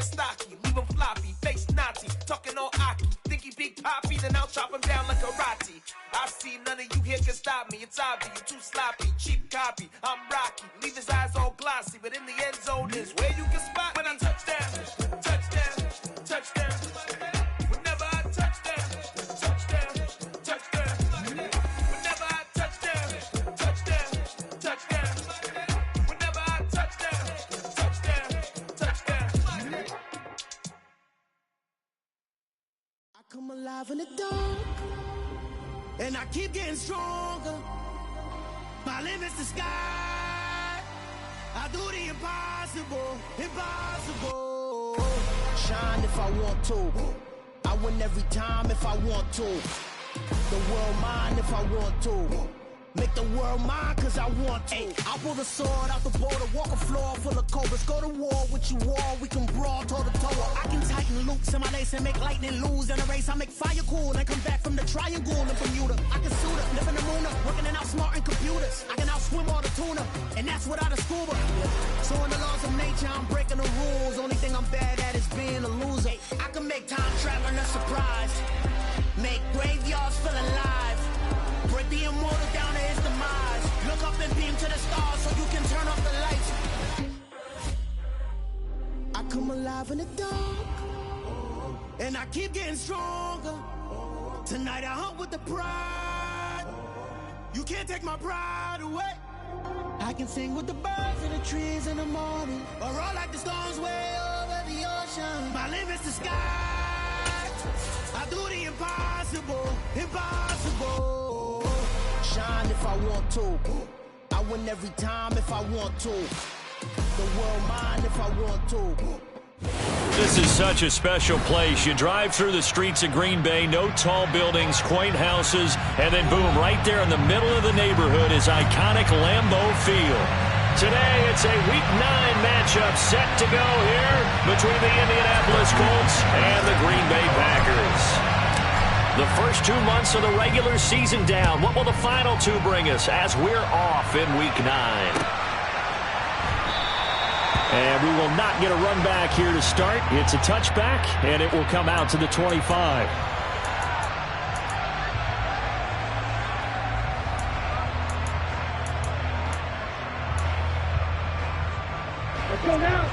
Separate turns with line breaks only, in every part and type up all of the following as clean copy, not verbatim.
man stocky, leave him floppy, face naughty, talking all aki. Think he big poppy, then I'll chop him down like karate. I see none of you here can stop me. It's obvious, you too sloppy, cheap copy. I'm Rocky, leave his eyes all glossy, but in the end zone is where you can spot when I touch down, touchdown, touchdown. Whenever I touch down, touchdown, touchdown. Whenever I touch down, touchdown, touchdown. Whenever I touch down, touchdown, touchdown.
I come alive in the dark, and I keep getting stronger. My limit's the sky. I do the impossible, impossible. Shine if I want to. I win every time if I want to. The world mine if I want to. Make the world mine cause I want to. I pull the sword out the border, walk a floor full of cobras. Go to war with you all, we can brawl toe to toe. I can tighten loops in my lace and make lightning lose in a race. I make fire cool and come back from the triangle in Bermuda. I can suit up, live in the moon up, working and outsmarting computers. I can outswim all the tuna, and that's without a scuba. So in the laws of nature, I'm breaking the rules. Only thing I'm bad at is being a loser. I can make time traveling a surprise, make graveyards feel alive, break the immortal down to his demise. Look up and beam to the stars so you can turn off the lights. I come alive in the dark, and I keep getting stronger. Tonight I hunt with the pride. You can't take my pride away. I can sing with the birds and the trees in the morning, or roll like the storms way over the ocean. My limit's the sky. I do the impossible, impossible. Shine if I want to. I win every time if I want to. The world mine if I want to.
This is such a special place. You drive through the streets of Green Bay, no tall buildings, quaint houses, and then boom, right there in the middle of the neighborhood is iconic Lambeau Field. Today, it's a Week 9 matchup set to go here between the Indianapolis Colts and the Green Bay Packers. The first 2 months of the regular season down. What will the final 2 bring us as we're off in Week 9? And we will not get a run back here to start. It's a touchback, and it will come out to the 25.
Let's go now.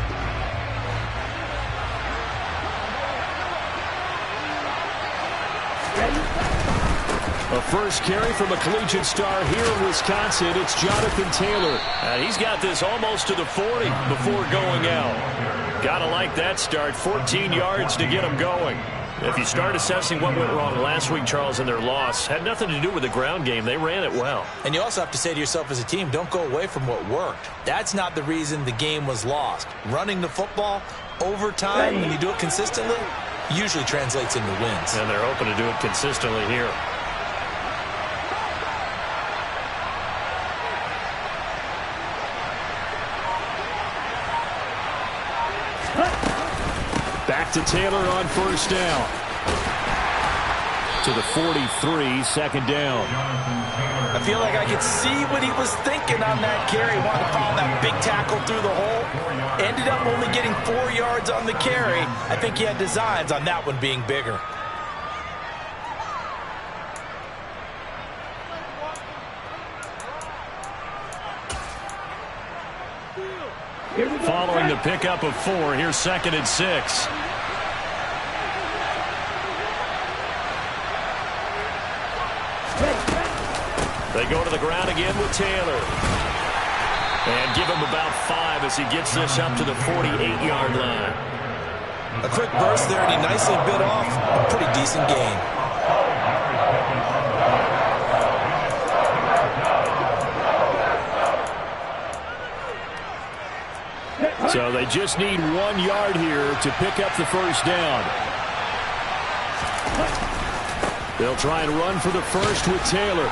A first carry from a collegiate star here in Wisconsin. It's Jonathan Taylor. And he's got this almost to the 40 before going out. Gotta like that start. 14 yards to get him going. If you start assessing what went wrong last week, Charles, in their loss, had nothing to do with the ground game. They ran it well.
And you also have to say to yourself as a team, don't go away from what worked. That's not the reason the game was lost. Running the football over time, when you do it consistently, usually translates into wins.
And they're hoping to do it consistently here. Back to Taylor on first down. To the 43, second down.
I feel like I could see what he was thinking on that carry. Wanted to follow that big tackle through the hole. Ended up only getting 4 yards on the carry. I think he had designs on that one being bigger.
Following the pickup of 4, here's 2nd and 6. They go to the ground again with Taylor. And give him about 5 as he gets this up to the 48-yard line.
A quick burst there, and he nicely bit off a pretty decent gain.
So they just need 1 yard here to pick up the first down. They'll try and run for the first with Taylor.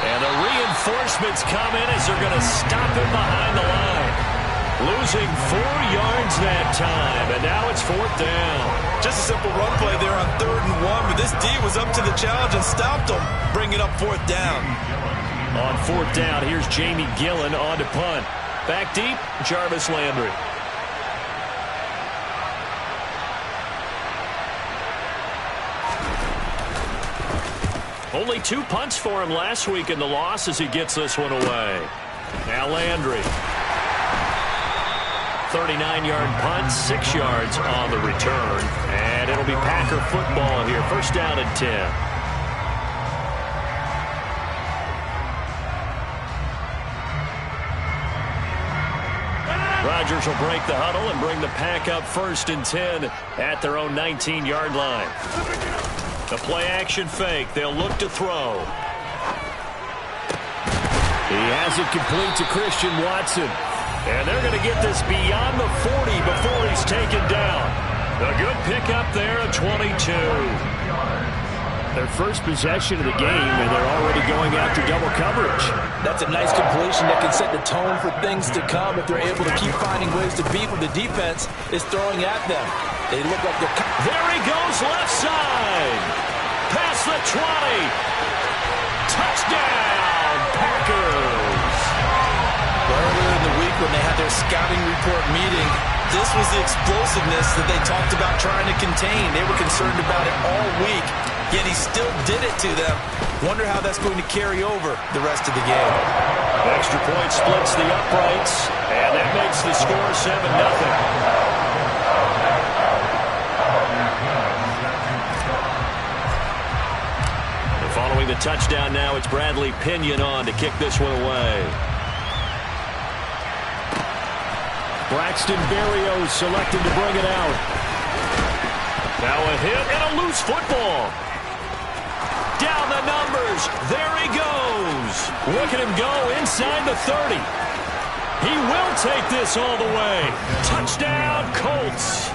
And the reinforcements come in as they're going to stop him behind the line. Losing 4 yards that time, and now it's 4th down.
Just a simple run play there on 3rd and 1, but this D was up to the challenge and stopped him, bringing up 4th down.
On 4th down, here's Jamie Gillen on to punt. Back deep, Jarvis Landry. Only 2 punts for him last week in the loss as he gets this one away. Now Landry. 39-yard punt, 6 yards on the return. And it'll be Packer football here. First down and 10. Rodgers will break the huddle and bring the Pack up 1st and 10 at their own 19-yard line. The play-action fake. They'll look to throw. He has it complete to Christian Watson. And they're going to get this beyond the 40 before he's taken down. A good pickup there at 22. Their first possession of the game, and they're already going after double coverage.
That's a nice completion that can set the tone for things to come if they're able to keep finding ways to beat what the defense is throwing at them. They look like they're...
There he goes, left side. Past the 20. Touchdown, Packers.
Earlier in the week when they had their scouting report meeting, this was the explosiveness that they talked about trying to contain. They were concerned about it all week, yet he still did it to them. Wonder how that's going to carry over the rest of the game.
Extra point splits the uprights, and that makes the score 7-0. Following the touchdown now, it's Bradley Pinion on to kick this one away. Braxton Berrios selected to bring it out. Now a hit and a loose football. Down the numbers. There he goes. Look at him go inside the 30. He will take this all the way. Touchdown, Colts.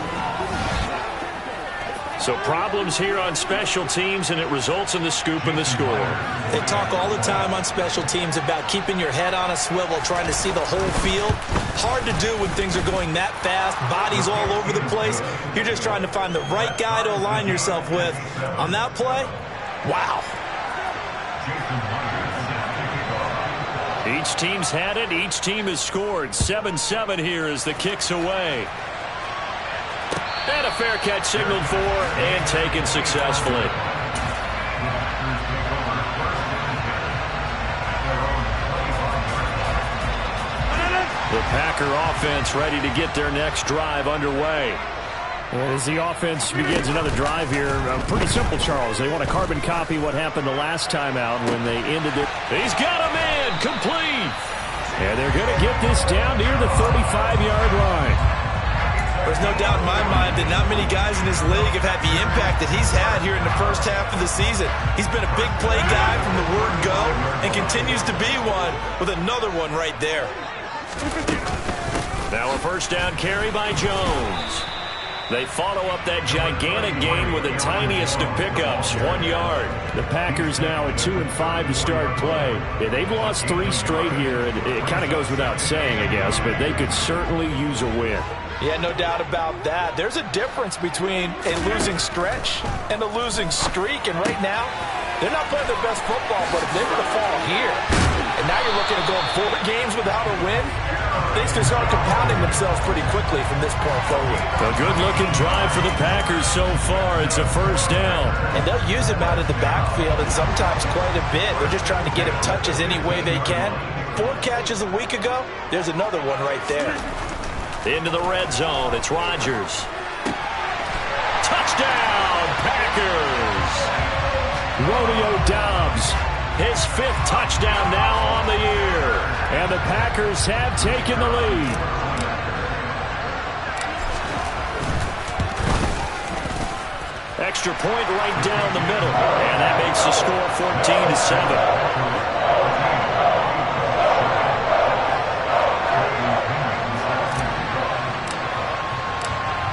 So problems here on special teams, and it results in the scoop and the score.
They talk all the time on special teams about keeping your head on a swivel, trying to see the whole field. Hard to do when things are going that fast, bodies all over the place. You're just trying to find the right guy to align yourself with. On that play, wow.
Each team's had it. Each team has scored. 7-7 here as the kick's away. And a fair catch signaled for and taken successfully. The Packer offense ready to get their next drive underway. As the offense begins another drive here, pretty simple, Charles. They want to carbon copy what happened the last time out when they ended it. He's got a man complete. And they're going to get this down near the 35-yard line.
There's no doubt in my mind that not many guys in this league have had the impact that he's had here in the first half of the season. He's been a big play guy from the word go and continues to be one with another one right there.
Now a first down carry by Jones. They follow up that gigantic gain with the tiniest of pickups, 1 yard. The Packers now at 2-5 to start play. Yeah, they've lost 3 straight here, and it kind of goes without saying, I guess, but they could certainly use a win.
Yeah, no doubt about that. There's a difference between a losing stretch and a losing streak. And right now, they're not playing their best football, but if they were to fall here, and now you're looking at going 4 games without a win, things can start compounding themselves pretty quickly from this point forward.
A good-looking drive for the Packers so far. It's a first down.
And they'll use him out of the backfield, and sometimes quite a bit. They're just trying to get him touches any way they can. 4 catches a week ago, there's another one right there.
Into the red zone, it's Rodgers. Touchdown, Packers! Romeo Doubs, his 5th touchdown now on the year. And the Packers have taken the lead. Extra point right down the middle. And that makes the score 14-7.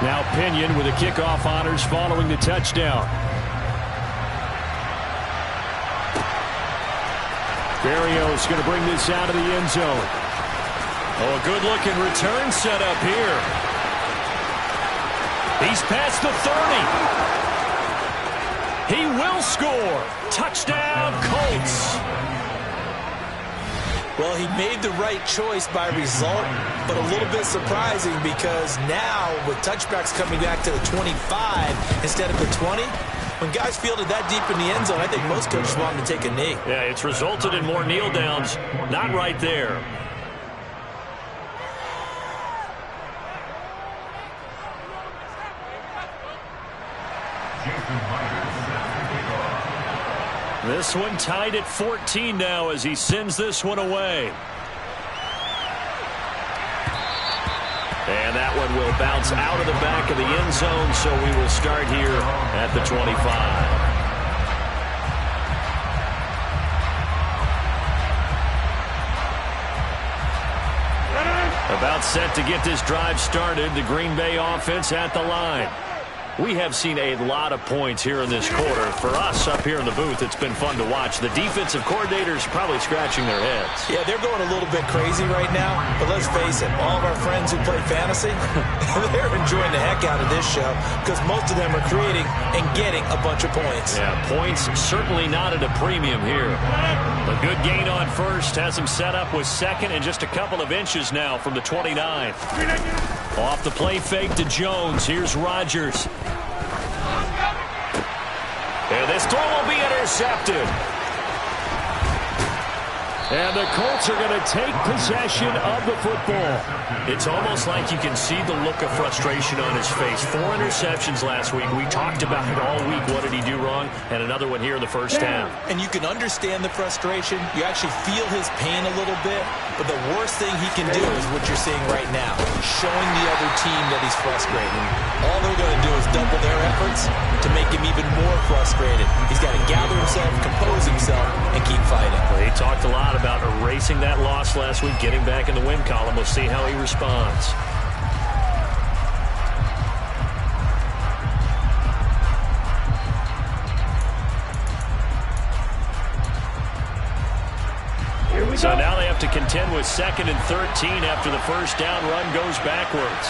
Now Pinion with the kickoff honors following the touchdown. Berrios going to bring this out of the end zone. Oh, a good-looking return set up here. He's past the 30. He will score. Touchdown, Colts.
Well, he made the right choice by result, but a little bit surprising because now with touchbacks coming back to the 25 instead of the 20, when guys fielded that deep in the end zone, I think most coaches want him to take a knee.
Yeah, it's resulted in more kneel downs. Not right there. This one tied at 14 now as he sends this one away. And that one will bounce out of the back of the end zone, so we will start here at the 25. About set to get this drive started, the Green Bay offense at the line. We have seen a lot of points here in this quarter. For us up here in the booth, it's been fun to watch. The defensive coordinators probably scratching their heads.
Yeah, they're going a little bit crazy right now. But let's face it, all of our friends who play fantasy, they're enjoying the heck out of this show because most of them are creating and getting a bunch of points.
Yeah, points certainly not at a premium here. A good gain on first has him set up with second and just a couple of inches now from the 29. Off the play fake to Jones. Here's Rodgers. And this throw will be intercepted. And the Colts are going to take possession of the football. It's almost like you can see the look of frustration on his face. 4 interceptions last week. We talked about it all week. What did he do wrong? And another one here in the first half.
And you can understand the frustration. You actually feel his pain a little bit. But the worst thing he can do is what you're seeing right now, showing the other team that he's frustrated. All they're going to do is double their efforts to make him even more frustrated. He's got to gather himself, compose himself, and keep fighting.
Well, he talked a lot about erasing that loss last week, getting back in the win column. We'll see how he responds. So now they have to contend with 2nd and 13 after the first down run goes backwards.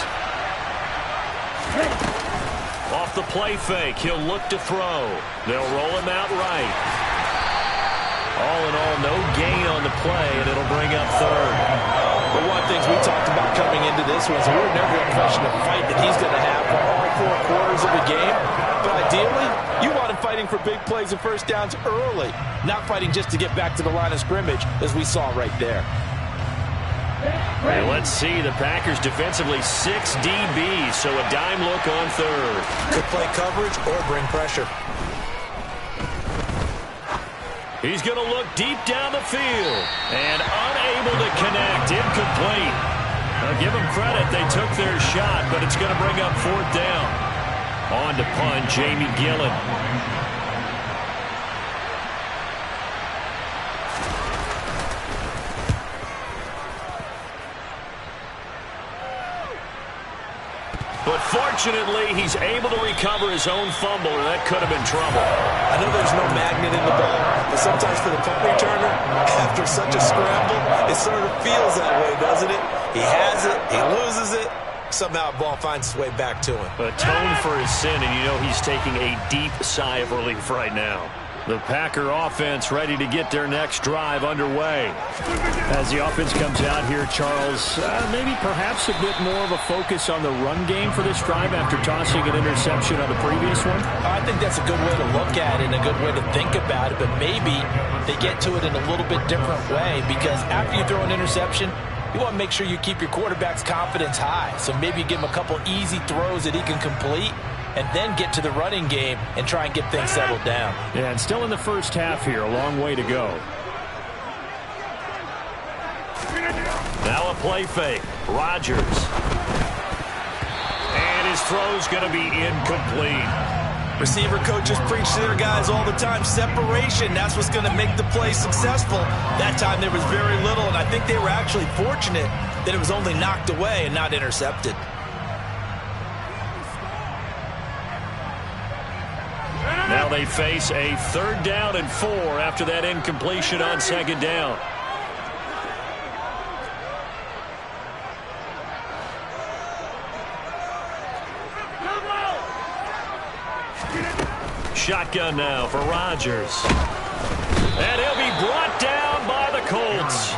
Off the play fake, he'll look to throw. They'll roll him out right. All in all, no gain on the play, and it'll bring up 3rd.
But one of the things we talked about coming into this was we were never going to question the fight that he's going to have for all 4 quarters of the game. But ideally, you want him fighting for big plays and first downs early, not fighting just to get back to the line of scrimmage, as we saw right there.
And let's see, the Packers defensively 6 DBs, so a dime look on 3rd.
Could play coverage or bring pressure.
He's going to look deep down the field and unable to connect, incomplete. Now give them credit, they took their shot, but it's going to bring up 4th down. On to punt, Jamie Gillen. But fortunately, he's able to recover his own fumble, or that could have been trouble.
I know there's no magnet in the ball, but sometimes for the punt returner, after such a scramble, it sort of feels that way, doesn't it? He has it, he loses it, somehow the ball finds its way back to him.
Atone for his sin, and you know he's taking a deep sigh of relief right now. The Packer offense ready to get their next drive underway.
As the offense comes out here, Charles, maybe perhaps a bit more of a focus on the run game for this drive after tossing an interception on the previous one?
I think that's a good way to look at it and a good way to think about it, but maybe they get to it in a little bit different way because after you throw an interception, you want to make sure you keep your quarterback's confidence high. So maybe you give him a couple easy throws that he can complete and then get to the running game and try and get things settled down.
Yeah, and still in the first half here, a long way to go.
Now a play fake. Rodgers. And his throw's going to be incomplete.
Receiver coaches preach to their guys all the time. Separation, that's what's going to make the play successful. That time there was very little, and I think they were actually fortunate that it was only knocked away and not intercepted.
Now they face a 3rd down and 4 after that incompletion on 2nd down. Shotgun now for Rodgers. And he'll be brought down by the Colts.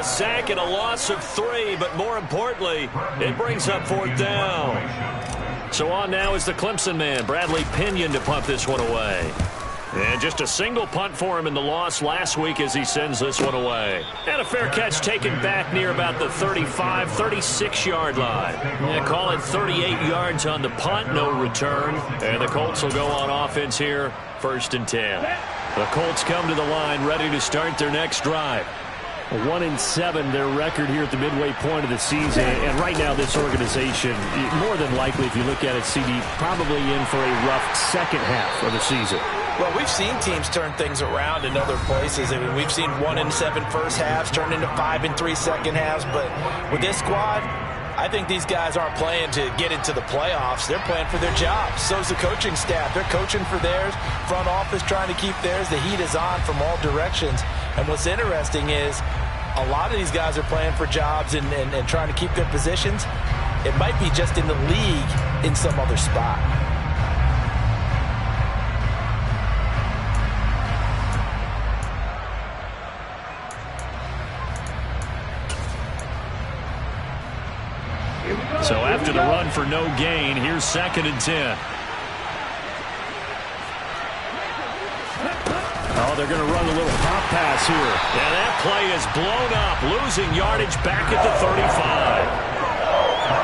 A sack and a loss of 3, but more importantly, it brings up 4th down. So on now is the Clemson man, Bradley Pinion, to punt this one away. And just a single punt for him in the loss last week as he sends this one away. And a fair catch taken back near about the 35, 36-yard line. Yeah, call it 38 yards on the punt, no return. And the Colts will go on offense here, 1st and 10. The Colts come to the line ready to start their next drive.
1-7, their record here at the midway point of the season. And right now, this organization, more than likely, if you look at it, CD, probably in for a rough second half of the season.
Well, we've seen teams turn things around in other places. I mean, we've seen 1-7 first halves turn into 5-3 second halves. But with this squad, I think these guys aren't playing to get into the playoffs. They're playing for their jobs. So's the coaching staff. They're coaching for theirs. Front office trying to keep theirs. The heat is on from all directions. And what's interesting is a lot of these guys are playing for jobs and trying to keep their positions. It might be just in the league in some other spot.
So after the run for no gain, here's 2nd and 10.
Oh, they're going to run a little pop pass here.
And that play is blown up, losing yardage back at the 35.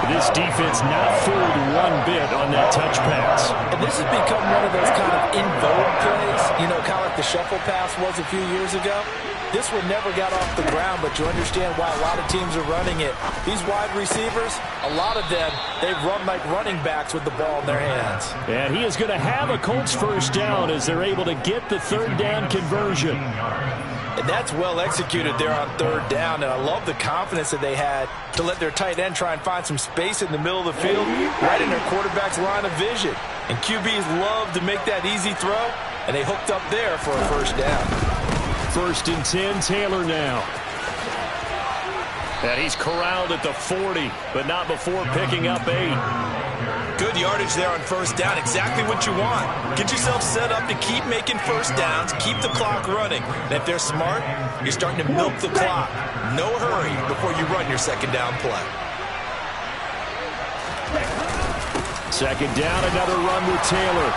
This defense not fooled one bit on that touch pass.
And this has become one of those kind of in vogue plays, you know, kind of like the shuffle pass was a few years ago. This one never got off the ground, but you understand why a lot of teams are running it. These wide receivers, a lot of them, they run like running backs with the ball in their hands.
And he is going to have a Colts 1st down as they're able to get the 3rd down conversion.
And that's well executed there on 3rd down, and I love the confidence that they had to let their tight end try and find some space in the middle of the field, right in their quarterback's line of vision. And QBs love to make that easy throw, and they hooked up there for a 1st down.
1st and 10, Taylor now.
And he's corralled at the 40, but not before picking up 8.
Good yardage there on 1st down, exactly what you want. Get yourself set up to keep making 1st downs, keep the clock running. And if they're smart, you're starting to milk the clock. No hurry before you run your 2nd down play.
2nd down, another run with Taylor.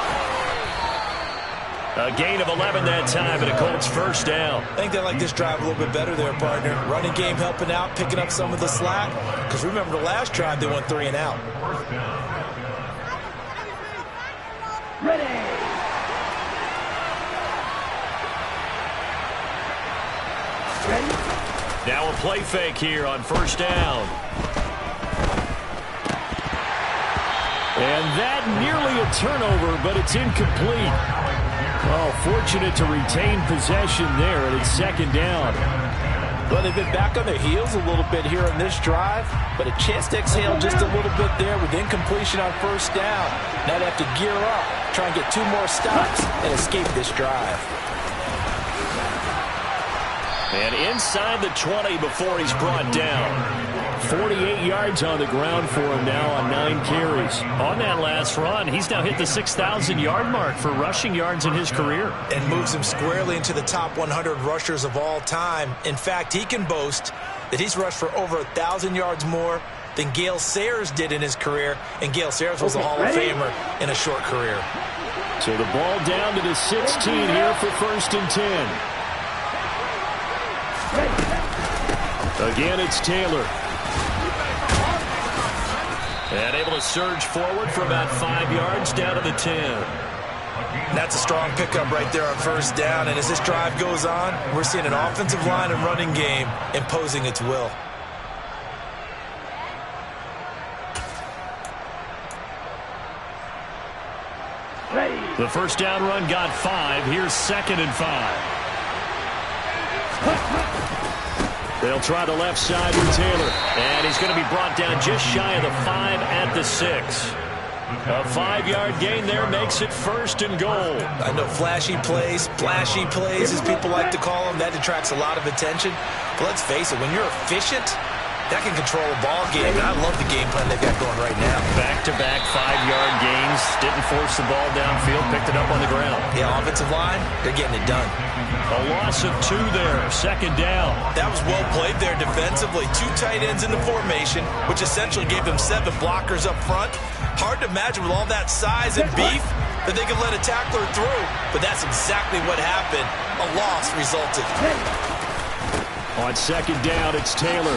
A gain of 11 that time, and a Colts 1st down.
I think they like this drive a little bit better there, partner. Running game helping out, picking up some of the slack. Because remember, the last drive, they went 3 and out.
Ready.
Now a play fake here on 1st down.
And that nearly a turnover, but it's incomplete. Oh, fortunate to retain possession there, and it's 2nd down.
Well, they've been back on their heels a little bit here on this drive, but a chance to exhale just a little bit there with incompletion on 1st down. Now they have to gear up, try and get 2 more stops, and escape this drive.
And inside the 20 before he's brought down.
48 yards on the ground for him now on 9 carries.
On that last run, he's now hit the 6,000-yard mark for rushing yards in his career.
And moves him squarely into the top 100 rushers of all time. In fact, he can boast that he's rushed for over 1,000 yards more than Gale Sayers did in his career. And Gale Sayers was a Hall of Famer in a short career.
So the ball down to the 16 here for 1st and 10. Again, it's Taylor.
And able to surge forward for about 5 yards down to the 10.
That's a strong pickup right there on 1st down. And as this drive goes on, we're seeing an offensive line and running game imposing its will.
The 1st down run got 5. Here's 2nd and 5.
They'll try the left side with Taylor.
And he's going to be brought down just shy of the 5 at the 6. A 5-yard gain there makes it 1st and goal.
I know flashy plays, as people like to call them, that attracts a lot of attention. But let's face it, when you're efficient, that can control a ball game. And I love the game plan they've got going right now.
Back-to-back 5-yard gains. Didn't force the ball downfield, picked it up on the ground.
Yeah, offensive line, they're getting it done.
A loss of 2 there, second down.
That was well played there defensively. 2 tight ends in the formation, which essentially gave them 7 blockers up front. Hard to imagine with all that size and beef that they could let a tackler through, but that's exactly what happened. A loss resulted.
On second down, it's Taylor.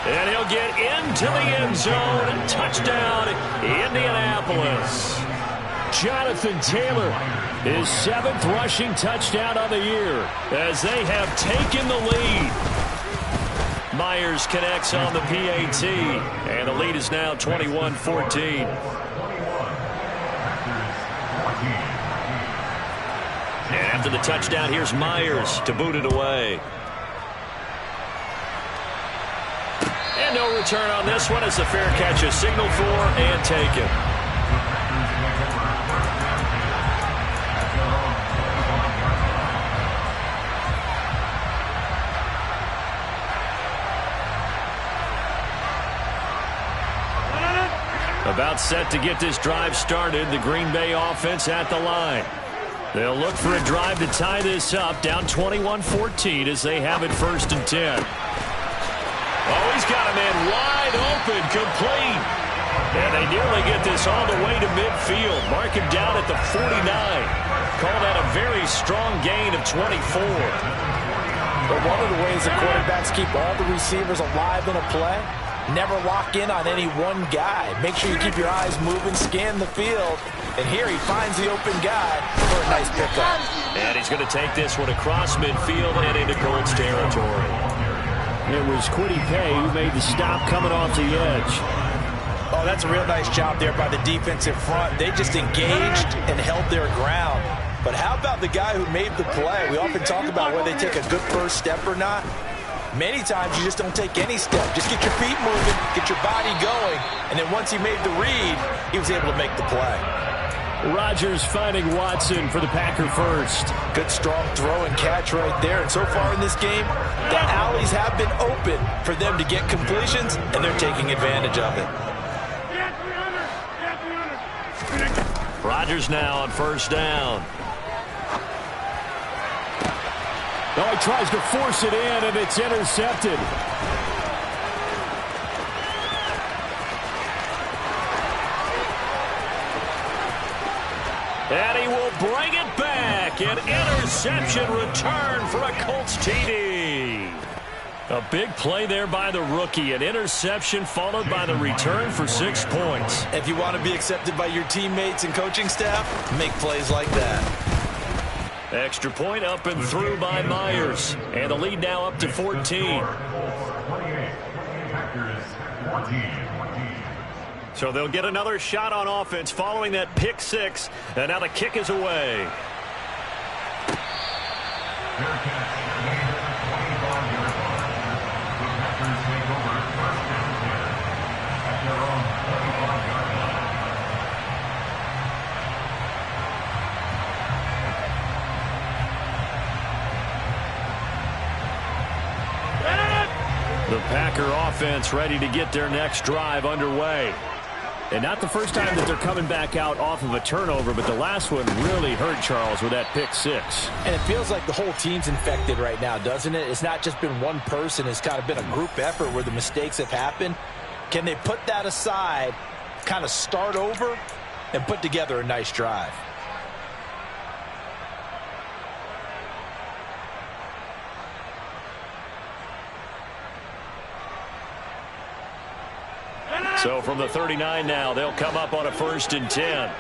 And he'll get into the end zone. Touchdown, Indianapolis. Jonathan Taylor, his 7th rushing touchdown on the year as they have taken the lead. Myers connects on the PAT, and the lead is now 21-14. And after the touchdown, here's Myers to boot it away. And no return on this one as the fair catch is signaled for and taken. About set to get this drive started, the Green Bay offense at the line. They'll look for a drive to tie this up, down 21-14 as they have it 1st and 10. Oh, he's got a man wide open, complete. And they nearly get this all the way to midfield. Mark him down at the 49. Call that a very strong gain of 24.
But one of the ways the quarterbacks keep all the receivers alive in a play, never lock in on any one guy. Make sure you keep your eyes moving, scan the field. And here he finds the open guy for a nice pickup.
And he's going to take this one across midfield and into Colts territory.
It was Kwity Paye who made the stop coming off the edge.
Oh, that's a real nice job there by the defensive front. They just engaged and held their ground. But how about the guy who made the play? We often talk about whether they take a good first step or not. Many times you just don't take any step. Just get your feet moving, get your body going, and then once he made the read, he was able to make the play.
Rodgers finding Watson for the Packer first.
Good strong throw and catch right there. And so far in this game, the alleys have been open for them to get completions, and they're taking advantage of it.
Rodgers now on 1st down.
Oh, he tries to force it in, and it's intercepted.
And he will bring it back. An interception return for a Colts TD. A big play there by the rookie. An interception followed by the return for 6 points.
If you want to be accepted by your teammates and coaching staff, make plays like that.
Extra point up and through by Myers. And the lead now up to 14. So they'll get another shot on offense following that pick 6. And now the kick is away. The Packer offense ready to get their next drive underway.
And not the first time that they're coming back out off of a turnover, but the last one really hurt Charles with that pick 6.
And it feels like the whole team's infected right now, doesn't it? It's not just been one person. It's kind of been a group effort where the mistakes have happened. Can they put that aside, kind of start over, and put together a nice drive?
So from the 39 now, they'll come up on a 1st and 10.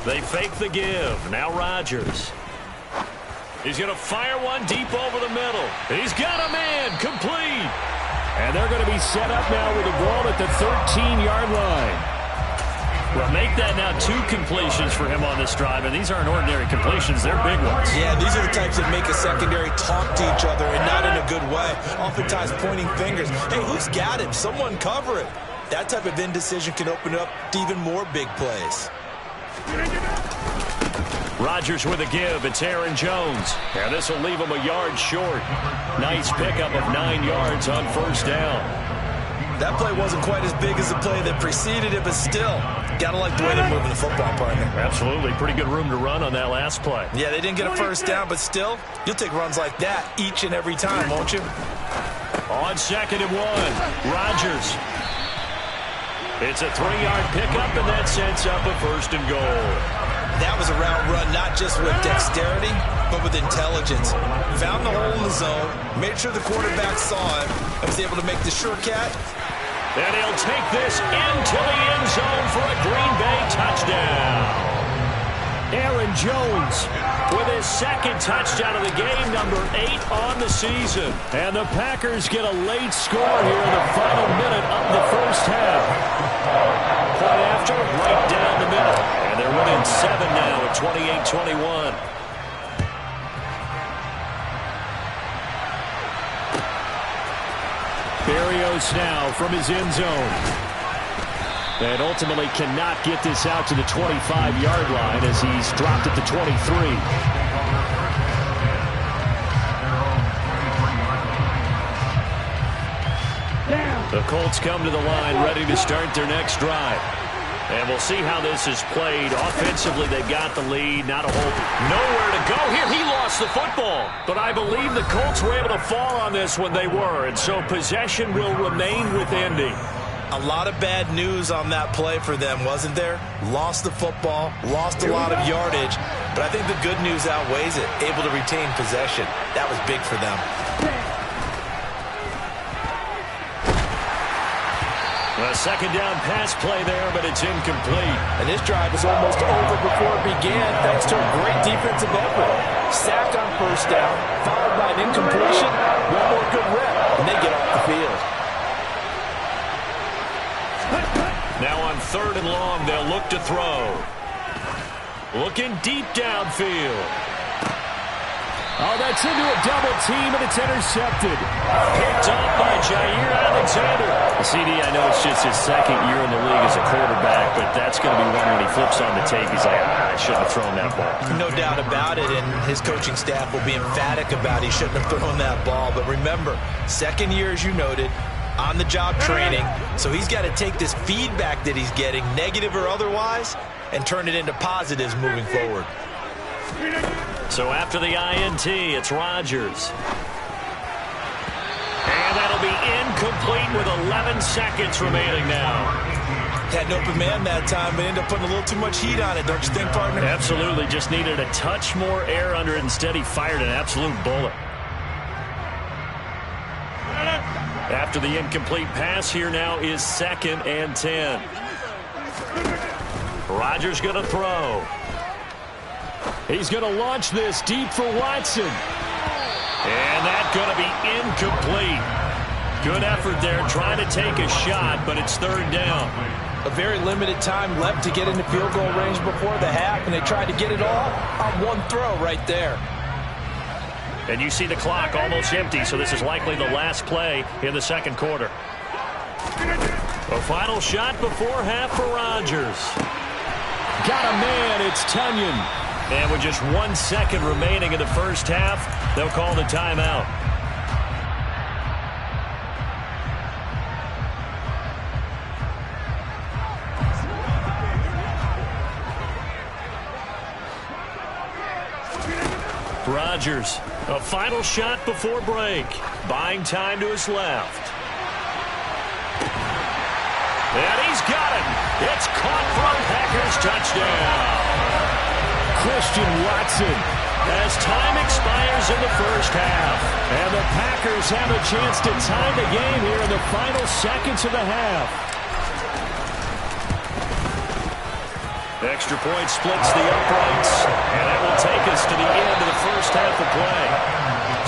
They fake the give. Now Rodgers. He's going to fire one deep over the middle. He's got a man complete.
And they're going to be set up now with the ball at the 13-yard line.
Well, make that now 2 completions for him on this drive, and these aren't ordinary completions. They're big ones.
Yeah, these are the types that make a secondary talk to each other, and not in a good way. Oftentimes pointing fingers. Hey, who's got him? Someone cover it. That type of indecision can open up to even more big plays.
Rodgers with a give. It's Aaron Jones. And this will leave him a yard short. Nice pickup of 9 yards on 1st down.
That play wasn't quite as big as the play that preceded it, but still, got to like the way they're moving the football, partner.
Absolutely. Pretty good room to run on that last play.
Yeah, they didn't get a first down, but still, you'll take runs like that each and every time, won't you?
On 2nd and 1, Rodgers. It's a 3-yard pickup, and that sets up a 1st and goal.
That was a route run, not just with dexterity, but with intelligence. Found the hole in the zone, made sure the quarterback saw it, and was able to make the shortcut.
And he'll take this into the end zone for a Green Bay touchdown. Aaron Jones with his 2nd touchdown of the game, number 8 on the season. And the Packers get a late score here in the final minute of the first half. Point after, right down the middle. And they're winning 7 now at 28-21. Berrios now from his end zone. And ultimately cannot get this out to the 25-yard line as he's dropped at the 23. The Colts come to the line ready to start their next drive. And we'll see how this is played. Offensively, they've got the lead. Not a whole nowhere to go here. He lost the football. But I believe the Colts were able to fall on this when they were. And so possession will remain with Indy.
A lot of bad news on that play for them, wasn't there? Lost the football, lost a lot of yardage. But I think the good news outweighs it. Able to retain possession. That was big for them.
A 2nd down pass play there, but it's incomplete.
And this drive was almost over before it began thanks to a great defensive effort. Sacked on 1st down, followed by an incompletion. One more good rep, and they get off the field.
Now on 3rd and long, they'll look to throw. Looking deep downfield. Oh, that's into a double team, and it's intercepted. Picked up by Jair Alexander. CD, I know it's just his 2nd year in the league as a quarterback, but that's going to be one when he flips on the tape. He's like, I shouldn't have thrown that ball.
No doubt about it, and his coaching staff will be emphatic about he shouldn't have thrown that ball. But remember, 2nd year, as you noted, on-the-job training, so he's got to take this feedback that he's getting, negative or otherwise, and turn it into positives moving forward.
So after the INT, it's Rodgers. And that'll be incomplete with 11 seconds remaining now.
Had an open man that time, but ended up putting a little too much heat on it, don't you think, partner?
Absolutely. Just needed a touch more air under it. Instead, he fired an absolute bullet. After the incomplete pass, here now is 2nd and 10. Rodgers going to throw. He's going to launch this deep for Watson. And that's going to be incomplete. Good effort there, trying to take a shot, but it's 3rd down.
A very limited time left to get into field goal range before the half, and they tried to get it all on one throw right there.
And you see the clock almost empty, so this is likely the last play in the 2nd quarter. A final shot before half for Rodgers. Got a man, it's Tunyon. And with just 1 second remaining in the first half, they'll call the timeout. Rodgers, a final shot before break. Buying time to his left. And he's got it. It's caught for a Packers touchdown. Christian Watson as time expires in the first half. And the Packers have a chance to tie the game here in the final seconds of the half. Extra point splits the uprights, and that will take us to the end of the first half of play.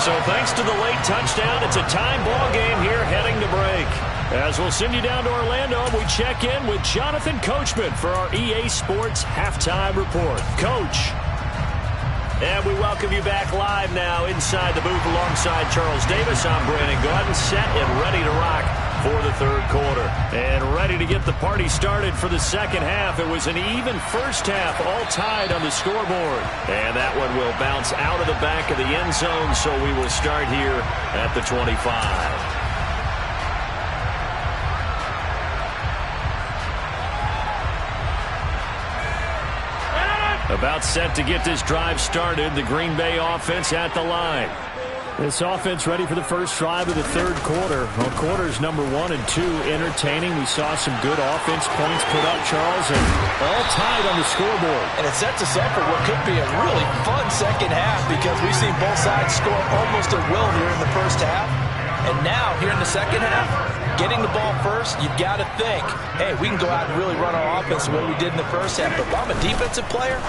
So thanks to the late touchdown, it's a tie ball game here heading to break. As we'll send you down to Orlando, we check in with Jonathan Coachman for our EA Sports Halftime Report. Coach. And we welcome you back live now inside the booth alongside Charles Davis. I'm Brandon Gaudin, set and ready to rock for the 3rd quarter. And ready to get the party started for the 2nd half. It was an even first half, all tied on the scoreboard. And that one will bounce out of the back of the end zone, so we will start here at the 25. About set to get this drive started. The Green Bay offense at the line.
This offense ready for the first drive of the third quarter. Well, quarters number 1 and 2 entertaining. We saw some good offense points put up, Charles, and all tied on the scoreboard.
And it sets us up for what could be a really fun second half because we've seen both sides score almost at will here in the first half. And now, here in the second half, getting the ball first, you've got to think, hey, we can go out and really run our offense the way we did in the first half. But if I'm a defensive player,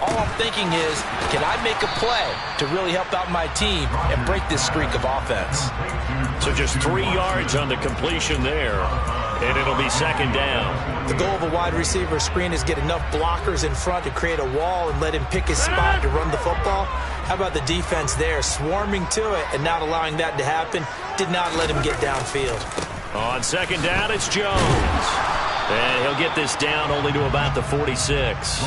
all I'm thinking is, can I make a play to really help out my team and break this streak of offense?
So just 3 yards on the completion there, and it'll be second down.
The goal of a wide receiver screen is get enough blockers in front to create a wall and let him pick his spot to run the football. How about the defense there, swarming to it and not allowing that to happen? Did not let him get downfield.
On second down, it's Jones. And he'll get this down only to about the 46.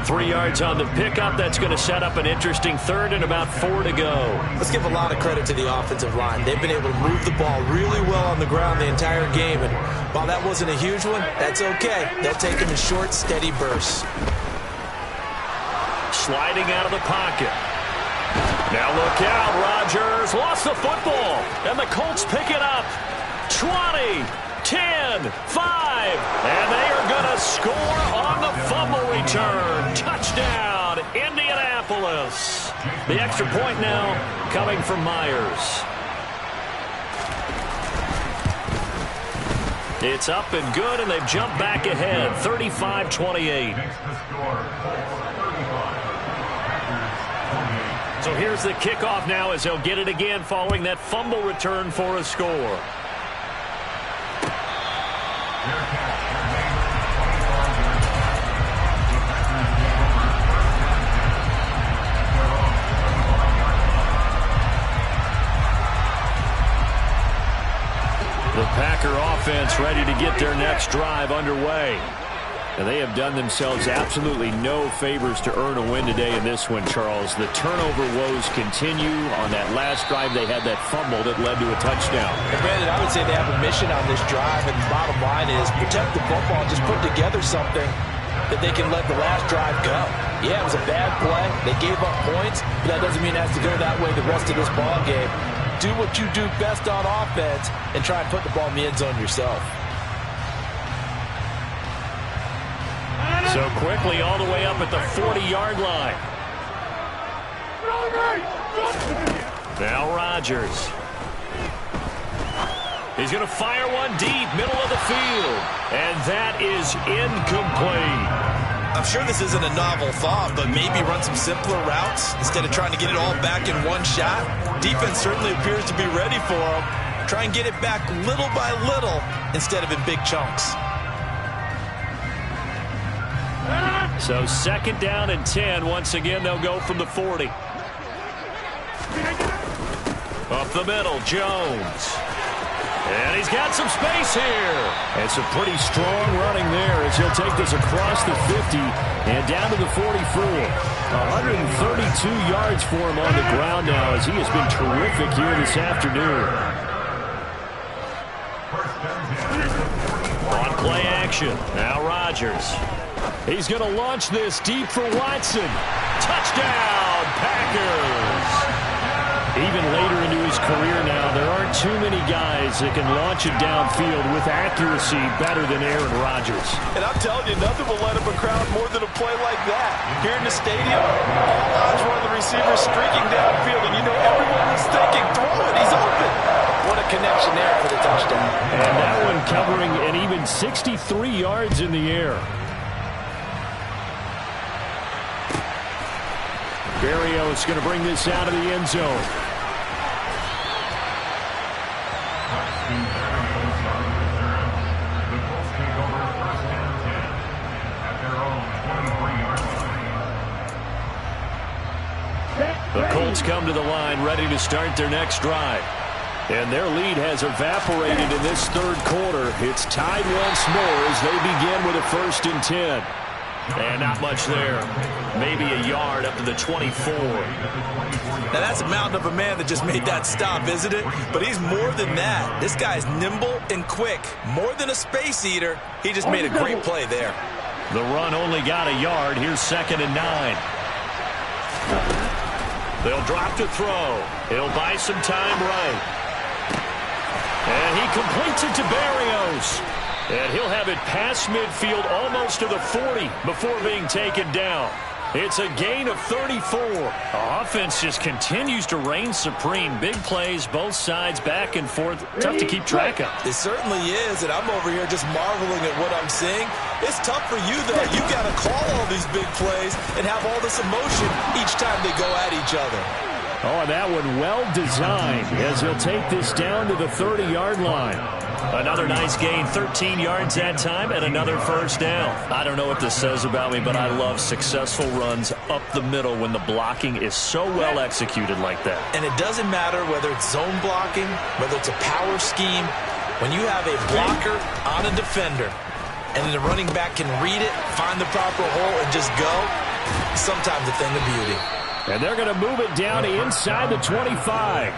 3 yards on the pickup. That's going to set up an interesting third and about 4 to go.
Let's give a lot of credit to the offensive line. They've been able to move the ball really well on the ground the entire game. And while that wasn't a huge one, that's okay. They'll take them in short, steady bursts.
Sliding out of the pocket. Now look out, Rodgers lost the football. And the Colts pick it up. 20, 10, 5. And they are going to score on the fumble return. Touchdown, Indianapolis. The extra point now coming from Myers. It's up and good, and they've jumped back ahead, 35-28. So here's the kickoff now as they'll get it again following that fumble return for a score. The Packer offense ready to get their next drive underway. And they have done themselves absolutely no favors to earn a win today in this one, Charles. The turnover woes continue. On that last drive, they had that fumble that led to a touchdown.
And Brandon, I would say they have a mission on this drive, and the bottom line is protect the football, just put together something that they can let the last drive go. Yeah, it was a bad play. They gave up points, but that doesn't mean it has to go that way the rest of this ball game. Do what you do best on offense and try and put the ball in the end zone yourself.
So quickly all the way up at the 40-yard line. Now Rodgers. He's going to fire one deep, middle of the field. And that is incomplete.
I'm sure this isn't a novel thought, but maybe run some simpler routes instead of trying to get it all back in one shot. Defense certainly appears to be ready for him. Try and get it back little by little instead of in big chunks.
So second down and 10. Once again, they'll go from the 40. Up the middle, Jones. And he's got some space here. And some pretty strong running there as he'll take this across the 50 and down to the 44. 132 yards for him on the ground now as he has been terrific here this afternoon. On play action. Now Rodgers. He's going to launch this deep for Watson. Touchdown, Packers. Even later into his career now, there aren't too many guys that can launch it downfield with accuracy better than Aaron Rodgers.
And I'm telling you, nothing will light up a crowd more than a play like that. Here in the stadium, all eyes were on the receiver streaking downfield, and you know everyone was thinking, throw it, he's open. What a connection there for the touchdown.
And that one covering an even 63 yards in the air. Berrios is going to bring this out of the end zone. The Colts come to the line ready to start their next drive. And their lead has evaporated in this third quarter. It's tied once more as they begin with a 1st and 10. And not much there. Maybe a yard up to the 24.
Now that's a mountain of a man that just made that stop, isn't it? But he's more than that. This guy's nimble and quick. More than a space eater. He just made a great play there.
The run only got a yard. Here's 2nd and 9. They'll drop to throw. He'll buy some time right. And he completes it to Berrios. And he'll have it past midfield almost to the 40 before being taken down. It's a gain of 34. The offense just continues to reign supreme. Big plays, both sides, back and forth. Tough to keep track of.
It certainly is, and I'm over here just marveling at what I'm seeing. It's tough for you, though. You got to call all these big plays and have all this emotion each time they go at each other.
Oh, and that one well designed as he'll take this down to the 30-yard line. Another nice gain, 13 yards that time, and another first down. I don't know what this says about me, but I love successful runs up the middle when the blocking is so well executed like that.
And it doesn't matter whether it's zone blocking, whether it's a power scheme. When you have a blocker on a defender, and then the running back can read it, find the proper hole, and just go, sometimes a thing of beauty.
And they're going to move it down to inside the 25.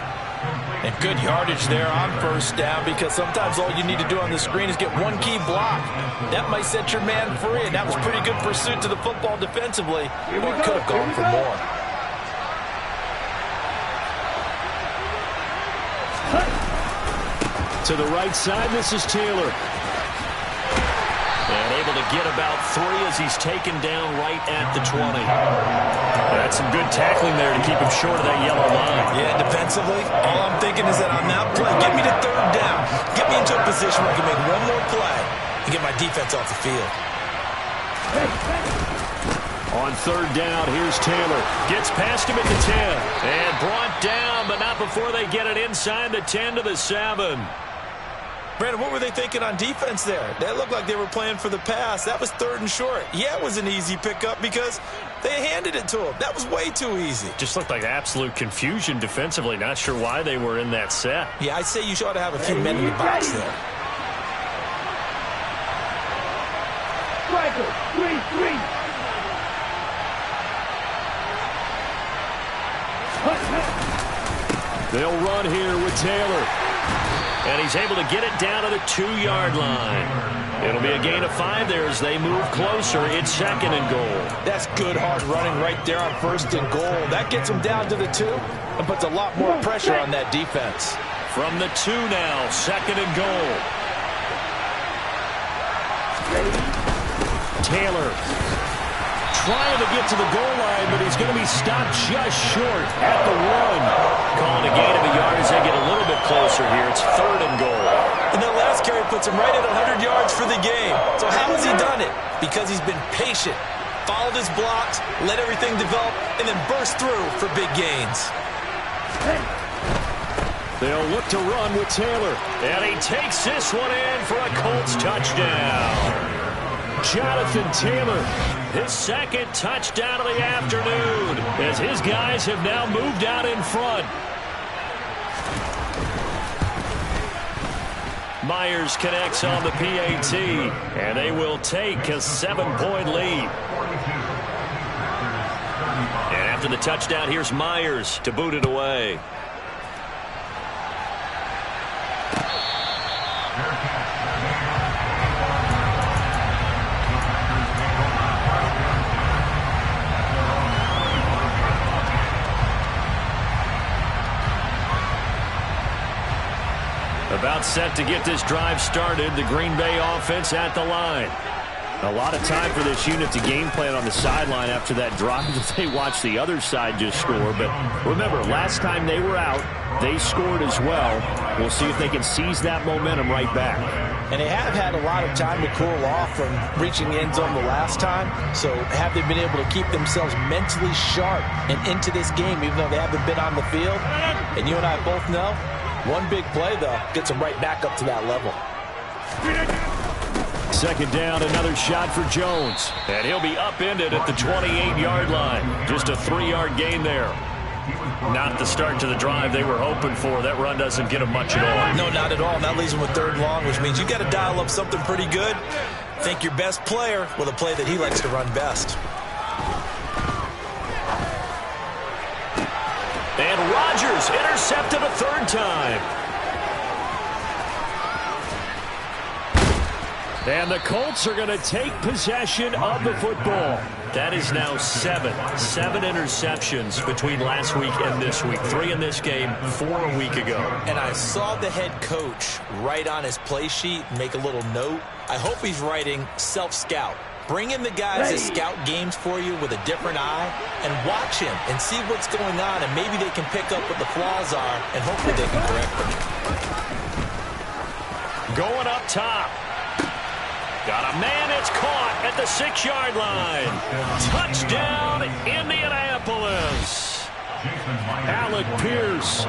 And good yardage there on first down, because sometimes all you need to do on the screen is get one key block. That might set your man free, and that was pretty good pursuit to the football defensively, or it could have gone for more.
To the right side, this is Taylor. And able to get about 3 as he's taken down right at the 20. That's some good tackling there to keep him short of that yellow line.
Yeah, defensively, all I'm thinking is that on that play, get me to 3rd down. Get me into a position where I can make one more play and get my defense off the field.
On 3rd down, here's Taylor. Gets past him at the 10. And brought down, but not before they get it inside the 10 to the 7.
Brandon, what were they thinking on defense there? That looked like they were playing for the pass. That was 3rd and short. Yeah, it was an easy pickup because they handed it to him. That was way too easy.
Just looked like absolute confusion defensively. Not sure why they were in that set.
Yeah, I'd say you ought to have a few men in the box there.
Striker, 3-3.
They'll run here with Taylor. And he's able to get it down to the 2-yard line. It'll be a gain of 5 there as they move closer. It's 2nd and goal.
That's good, hard running right there on 1st and goal. That gets them down to the 2 and puts a lot more pressure on that defense.
From the 2 now, 2nd and goal. Taylor trying to get to the goal line, but he's going to be stopped just short at the 1. Calling a gain of a yard as they get a little bit closer here. It's 3rd and goal.
And that last carry puts him right at 100 yards for the game. So how has he done it? Because he's been patient, followed his blocks, let everything develop, and then burst through for big gains.
They'll look to run with Taylor. And he takes this one in for a Colts touchdown. Jonathan Taylor, his 2nd touchdown of the afternoon, as his guys have now moved out in front. Myers connects on the PAT, and they will take a 7-point lead. And after the touchdown, here's Myers to boot it away. About set to get this drive started. The Green Bay offense at the line. A lot of time for this unit to game plan on the sideline after that drive that they watched the other side just score. But remember, last time they were out, they scored as well. We'll see if they can seize that momentum right back.
And they have had a lot of time to cool off from reaching the end zone the last time. So have they been able to keep themselves mentally sharp and into this game, even though they haven't been on the field? And you and I both know, one big play, though, gets them right back up to that level.
2nd down, another shot for Jones. And he'll be upended at the 28-yard line. Just a 3-yard gain there. Not the start to the drive they were hoping for. That run doesn't get them much at all.
No, not at all. And that leaves them with 3rd and long, which means you got to dial up something pretty good. Think your best player with a play that he likes to run best.
And Rodgers intercepted a 3rd time. And the Colts are going to take possession of the football. That is now seven interceptions between last week and this week. 3 in this game, 4 a week ago.
And I saw the head coach write on his play sheet, make a little note. I hope he's writing self-scout. Bring in the guys that scout games for you with a different eye and watch him and see what's going on, and maybe they can pick up what the flaws are, and hopefully they can correct them.
Going up top. Got a man, it's caught at the 6-yard line. Touchdown, Indianapolis. Alec Pierce,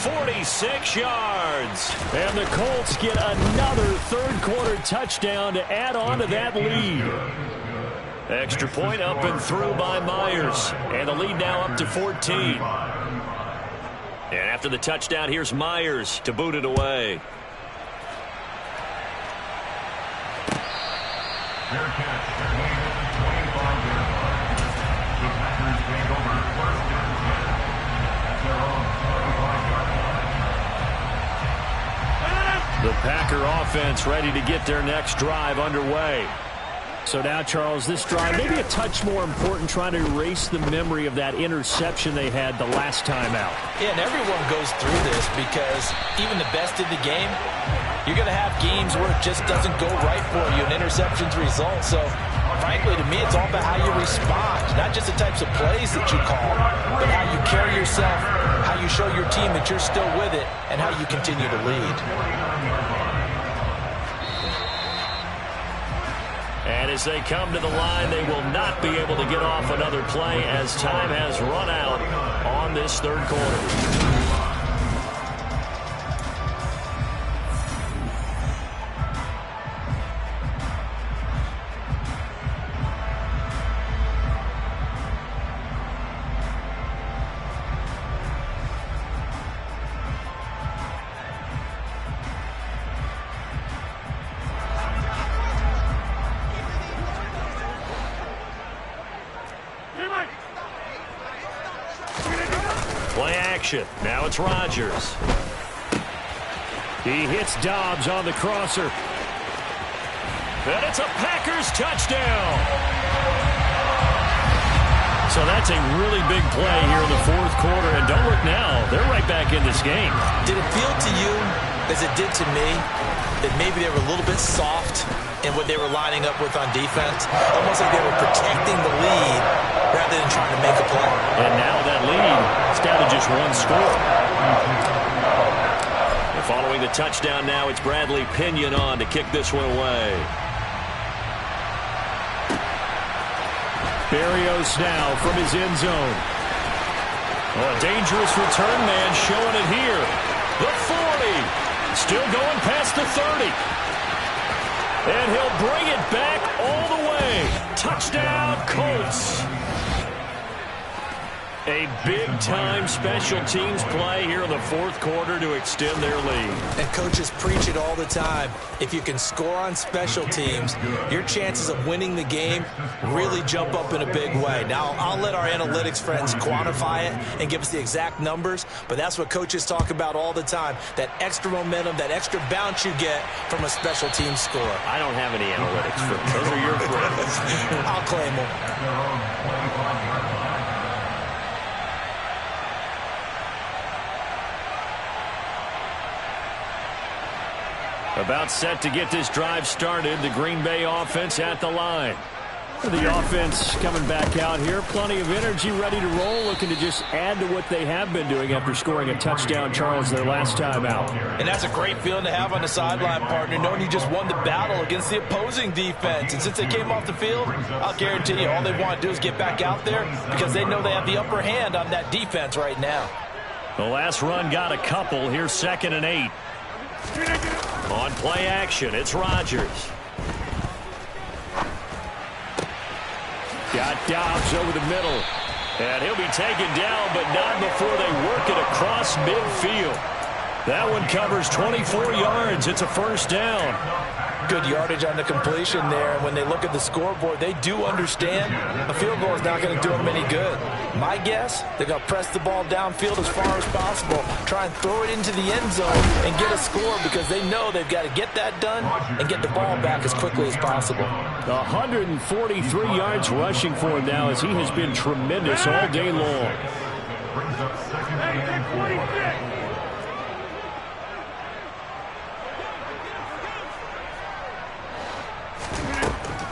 46 yards. And the Colts get another third-quarter touchdown to add on to that lead. Extra point up and through by Myers. And the lead now up to 14. And after the touchdown, here's Myers to boot it away.
Fair catch. They're leading 25 yards. The Packers take over first and 10 at their own 25 yard line.
The Packer offense ready to get their next drive underway. So now, Charles, this drive maybe a touch more important, trying to erase the memory of that interception they had the last time out.
Yeah, and everyone goes through this because even the best in the game, you're going to have games where it just doesn't go right for you, and interceptions result. So, frankly, to me, it's all about how you respond, not just the types of plays that you call, but how you carry yourself, how you show your team that you're still with it, and how you continue to lead.
And as they come to the line, they will not be able to get off another play as time has run out on this third quarter. Play action. Now it's Rodgers. He hits Dobbs on the crosser. And it's a Packers touchdown. So that's a really big play here in the fourth quarter. And don't look now. They're right back in this game.
Did it feel to you, as it did to me, that maybe they were a little bit soft in what they were lining up with on defense? Almost like they were protecting the lead rather than trying to make a play.
And now that lead is down to just one score. And following the touchdown now, it's Bradley Pinion on to kick this one away. Berrios now from his end zone. Oh, a dangerous return man showing it here. The 40. Still going past the 30. And he'll bring it back all the way. Touchdown, Colts. A big-time special teams play here in the fourth quarter to extend their lead.
And coaches preach it all the time. If you can score on special teams, your chances of winning the game really jump up in a big way. Now, I'll let our analytics friends quantify it and give us the exact numbers, but that's what coaches talk about all the time, that extra momentum, that extra bounce you get from a special team score.
I don't have any analytics for them. Those are your friends.
I'll claim them.
At their own 25 yard line.
About set to get this drive started. The Green Bay offense at the line. The offense coming back out here. Plenty of energy, ready to roll, looking to just add to what they have been doing after scoring a touchdown, Charles, their last time out.
And that's a great feeling to have on the sideline, partner, knowing you just won the battle against the opposing defense. And since they came off the field, I'll guarantee you all they want to do is get back out there because they know they have the upper hand on that defense right now.
The last run got a couple. Here's 2nd and 8. On play action, it's Rodgers. Got Dobbs over the middle. And he'll be taken down, but not before they work it across midfield. That one covers 24 yards. It's a first down.
good yardage on the completion there. And when they look at the scoreboard, they do understand a field goal is not going to do them any good. My guess, they're going to press the ball downfield as far as possible, try and throw it into the end zone and get a score because they know they've got to get that done and get the ball back as quickly as possible.
143 yards rushing for him now as he has been tremendous all day long.
Brings up second and 46.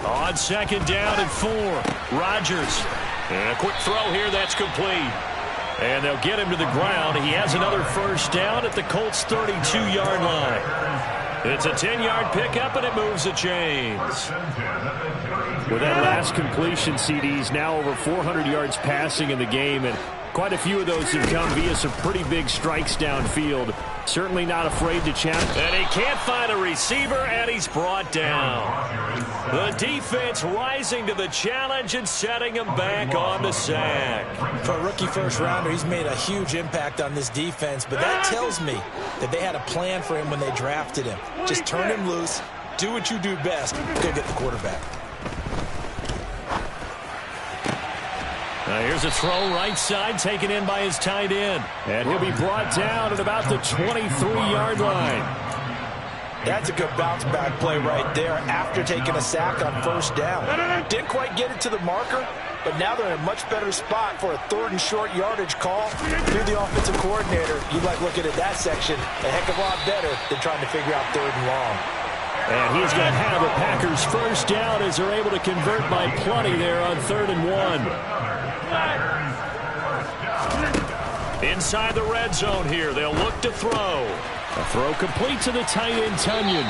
On second down and 4, Rodgers. And a quick throw here that's complete. And they'll get him to the ground. He has another first down at the Colts' 32-yard line. It's a 10-yard pickup, and it moves the chains.
With that last completion, CD's now over 400 yards passing in the game, and quite a few of those have come via some pretty big strikes downfield. Certainly not afraid to challenge.
And he can't find a receiver, and he's brought down. The defense rising to the challenge and setting him back on the sack.
For a rookie first-rounder, he's made a huge impact on this defense, but that tells me that they had a plan for him when they drafted him. Just turn him loose, do what you do best, go get the quarterback.
Now here's a throw right side taken in by his tight end.
And he'll be brought down at about the 23-yard line.
That's a good bounce-back play right there after taking a sack on first down. Didn't quite get it to the marker, but now they're in a much better spot for a third and short yardage call. Through the offensive coordinator, you like looking at that section a heck of a lot better than trying to figure out third and long.
And he's going to have the Packers first down as they're able to convert by plenty there on 3rd and 1.
Inside the red zone here, they'll look to throw.
A throw complete to the tight end, Tunyon.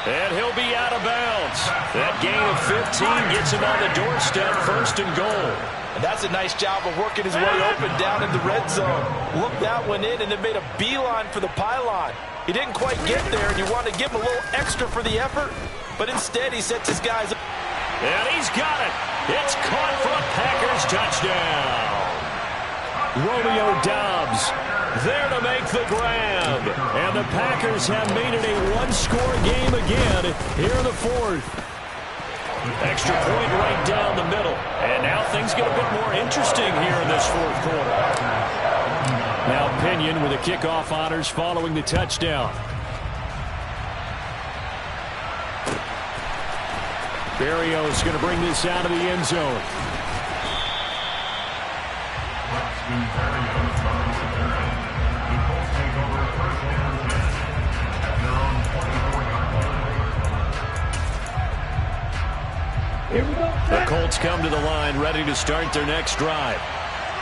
And he'll be out of bounds. That gain of 15 gets him on the doorstep, 1st and goal.
And that's a nice job of working his way open down in the red zone. Looked that one in and then made a beeline for the pylon. He didn't quite get there, and you want to give him a little extra for the effort, but instead he sets his guys up.
And he's got it. It's caught for a Packers touchdown.
Romeo Doubs there to make the grab. And the Packers have made it a one-score game again here in the 4th.
Extra point right down the middle. And now things get a bit more interesting here in this 4th quarter.
Now Pinion with the kickoff honors following the touchdown. Berrios going to bring this out of the end zone.
The Colts come to the line ready to start their next drive.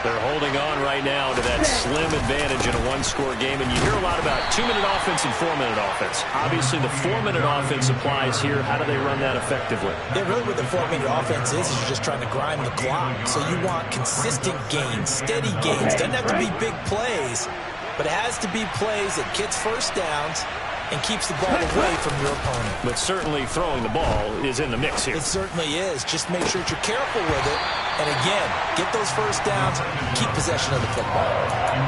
They're holding on right now to that slim advantage in a one-score game, and you hear a lot about 2-minute offense and 4-minute offense. Obviously, the 4-minute offense applies here. How do they run that effectively?
Yeah, really what the 4-minute offense is you're just trying to grind the clock. So you want consistent gains, steady gains. Doesn't have to be big plays, but it has to be plays that gets first downs and keeps the ball away from your opponent.
But certainly throwing the ball is in the mix here.
It certainly is. Just make sure that you're careful with it. And again, get those first downs, keep possession of the football.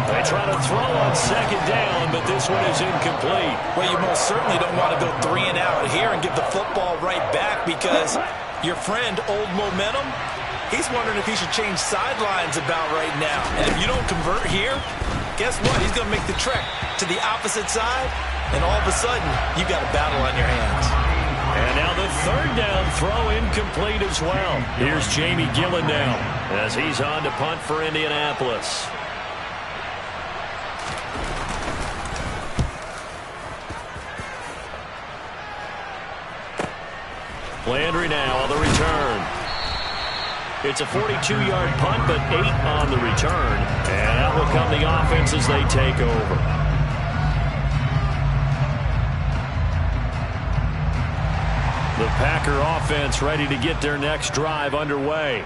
They try to throw on second down, but this one is incomplete.
Well, you most certainly don't want to go 3 and out here and give the football right back because your friend, Old Momentum, he's wondering if he should change sidelines about right now. And if you don't convert here, guess what? He's going to make the trek to the opposite side, and all of a sudden, you've got a battle on your hands.
And now the 3rd down throw incomplete as well. Here's Jamie Gillen now as he's on to punt for Indianapolis. Landry now on the return. It's a 42-yard punt, but 8 on the return. And out will come the offense as they take over. The Packer offense ready to get their next drive underway.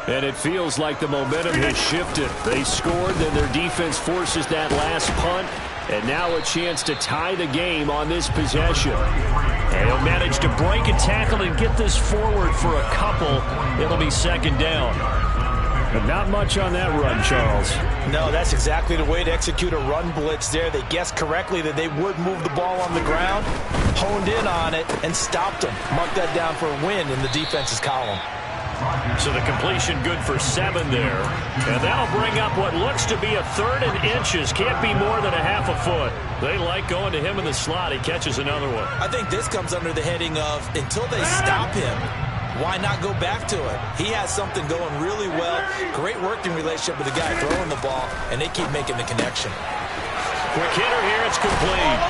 And it feels like the momentum has shifted. They scored, then their defense forces that last punt. And now a chance to tie the game on this possession.
And he'll manage to break a tackle and get this forward for a couple. It'll be 2nd down.
But not much on that run, Charles.
No, that's exactly the way to execute a run blitz there. They guessed correctly that they would move the ball on the ground, honed in on it, and stopped them. Mark that down for a win in the defense's column.
So the completion good for 7 there. And that'll bring up what looks to be a 3rd and inches. Can't be more than a half a foot. They like going to him in the slot. He catches another one.
I think this comes under the heading of until they stop him, why not go back to it? He has something going really well. Great working relationship with the guy throwing the ball, and they keep making the connection.
Quick hitter here. It's complete.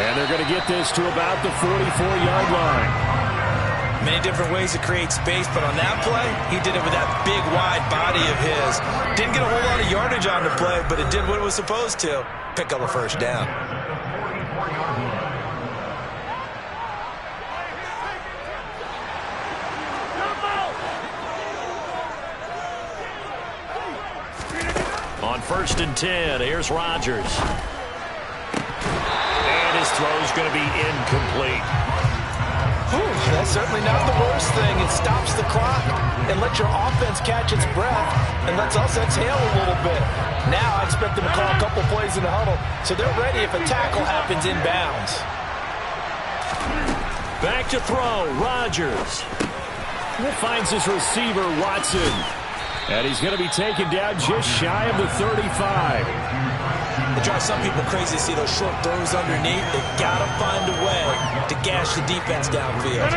And they're going to get this to about the 44-yard line.
Many different ways to create space, but on that play, he did it with that big, wide body of his. Didn't get a whole lot of yardage on the play, but it did what it was supposed to. Pick up a first down.
On 1st and 10, here's Rodgers. And his throw's going to be incomplete.
That's certainly not the worst thing. It stops the clock and lets your offense catch its breath and lets us exhale a little bit. Now I expect them to call a couple plays in the huddle so they're ready if a tackle happens inbounds.
Back to throw, Rodgers. Finds his receiver, Watson. And he's going to be taken down just shy of the 35.
It drives some people crazy to see those short throws underneath. They've got to find a way to gash the defense downfield.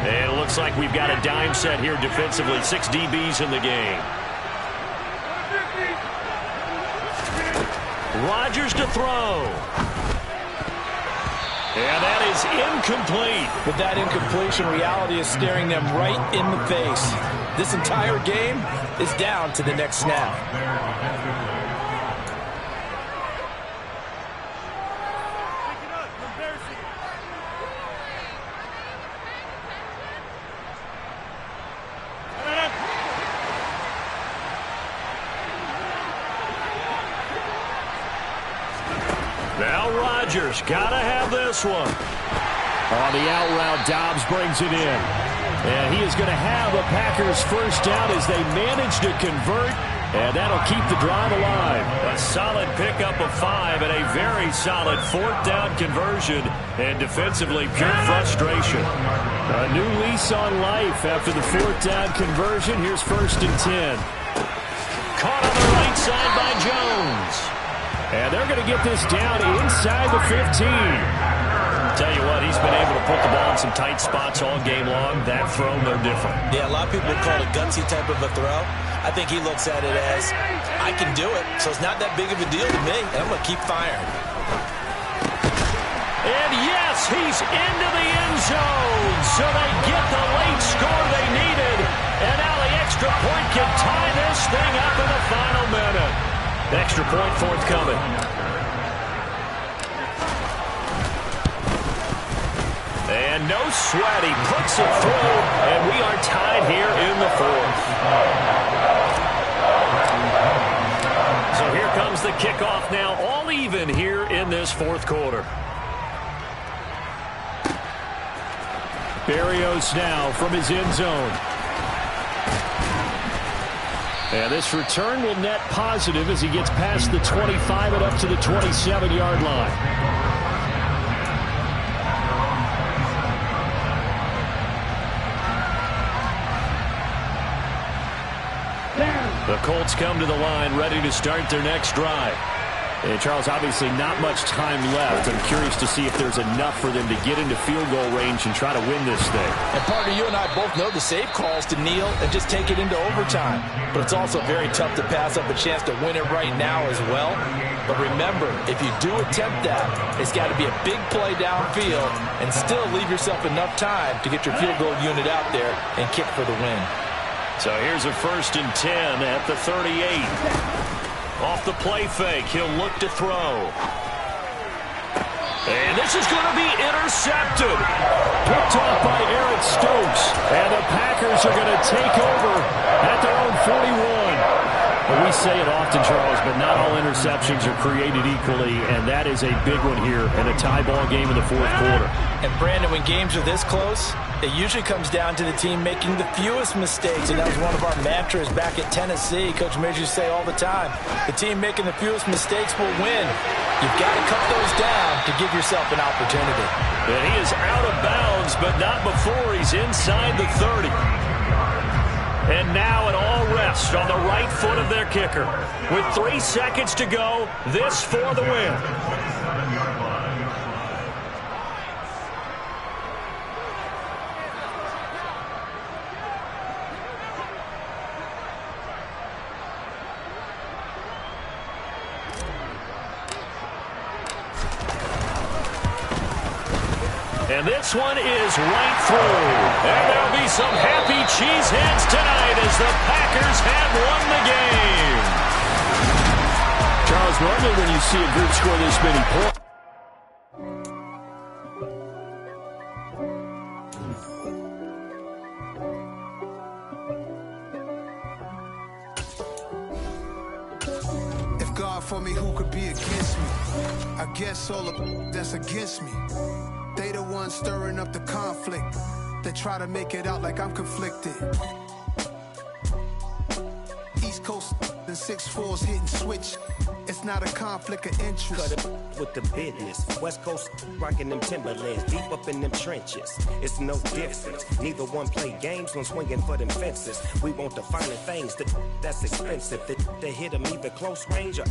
And it looks like we've got a dime set here defensively. 6 DBs in the game. Rodgers to throw. And that is incomplete.
With that incompletion, reality is staring them right in the face. This entire game is down to the next snap.
Now Rodgers, gotta have this one.
On the out route, Dobbs brings it in. And he is going to have a Packers first down as they manage to convert. And that'll keep the drive alive.
A solid pickup of 5 and a very solid 4th down conversion. And defensively, pure frustration.
A new lease on life after the 4th down conversion. Here's 1st and 10.
Caught on the right side by Jones.
And they're going to get this down inside the 15.
Tell you what, he's been able to put the ball in some tight spots all game long. That throw, no different.
Yeah, a lot of people would call it a gutsy type of a throw. I think he looks at it as, I can do it, so it's not that big of a deal to me, and I'm going to keep firing.
And yes, he's into the end zone, so they get the late score they needed. And now the extra point can tie this thing up in the final minute. Extra point forthcoming. And no sweat, he puts it through, and we are tied here in the 4th. So here comes the kickoff now, all even here in this 4th quarter.
Berrios now from his end zone. And this return will net positive as he gets past the 25 and up to the 27-yard line.
The Colts come to the line, ready to start their next drive.
And Charles, obviously not much time left. I'm curious to see if there's enough for them to get into field goal range and try to win this thing.
And partner, you and I both know the safe calls to kneel and just take it into overtime. But it's also very tough to pass up a chance to win it right now as well. But remember, if you do attempt that, it's got to be a big play downfield and still leave yourself enough time to get your field goal unit out there and kick for the win.
So here's a 1st and 10 at the 38. Off the play fake, he'll look to throw. And this is going to be intercepted.
Picked off by Eric Stokes. And the Packers are going to take over at their own 41.
Well, we say it often, Charles, but not all interceptions are created equally, and that is a big one here in a tie ball game in the fourth quarter.
And, Brandon, when games are this close, it usually comes down to the team making the fewest mistakes, and that was one of our mantras back at Tennessee. Coach Major used to say all the time, the team making the fewest mistakes will win. You've got to cut those down to give yourself an opportunity.
And he is out of bounds, but not before he's inside the 30. And now an all rest on the right foot of their kicker. With 3 seconds to go, this for the win. And this one is right through. And there'll be some happy cheeseheads tonight as the Packers have won the game. Charles, normally when you see a group score this many points,
if God for me, who could be against me? I guess all of that's against me. They the ones stirring up the conflict. They try to make it out like I'm conflicted. East Coast and 6'4's hitting switch. It's not a conflict of interest.
Cut it with the business. West Coast rocking them Timberlands, deep up in them trenches. It's no difference. Neither one play games when swinging for them fences. We want the finer things that's expensive. That hit them either close range or